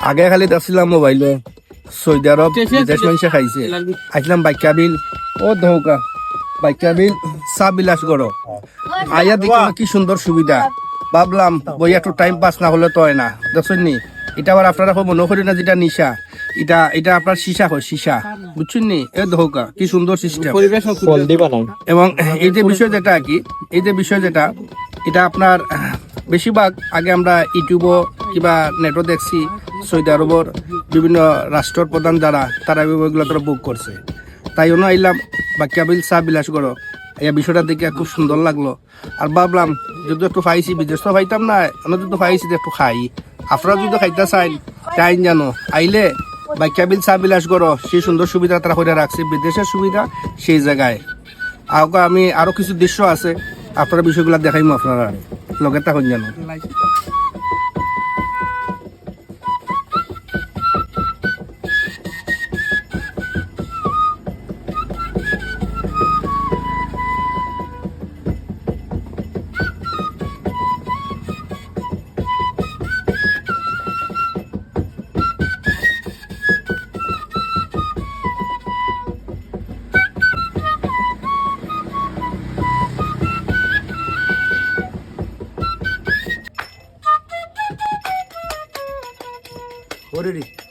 আগে খালি দেখছিলাম মোবাইলে সৌদি আরব বিদেশ মানুষে খাইছে আইছিলাম বাইকা বিল ও ধৌকা বাইকা বিল চা বিলাস করো আইয়া দেখি কি সুন্দর সুবিধা ভাবলাম বই একটু টাইম পাস না হলে তো হয় না দেখছেন নি এটা আবার আপনারা মনে করি না যেটা নিশা এটা আপনার সীসা হয় সীসা বুঝছেন নি এ ধৌকা কি সুন্দর সিস্টেম এবং এই যে বিষয় যেটা কি এই যে বিষয় যেটা এটা আপনার বেশিরভাগ আগে আমরা ইউটিউবও কিংবা নেটও দেখছি সৌদি আরবর বিভিন্ন রাষ্ট্রের প্রধান যারা তারা এগুলো তারা বুক করছে তাই জন্য আইলাম বাক্যাবিল চা বিলাস করো এই বিষয়টা দেখে খুব সুন্দর লাগলো আর ভাবলাম যদি একটু খাইছি বিদেশ তো খাইতাম না যদি খাইছি একটু খাই আপনারা যদি খাইতে চাই টাইম জানো আইলে বাক্যাবিল চা বিলাস করো সেই সুন্দর সুবিধা তারা করে রাখছে বিদেশের সুবিধা সেই জায়গায় আমি আরো কিছু দৃশ্য আছে আপনারা বিষয়গুলো দেখাইমো আপনারা লগে তখন জানো What did he?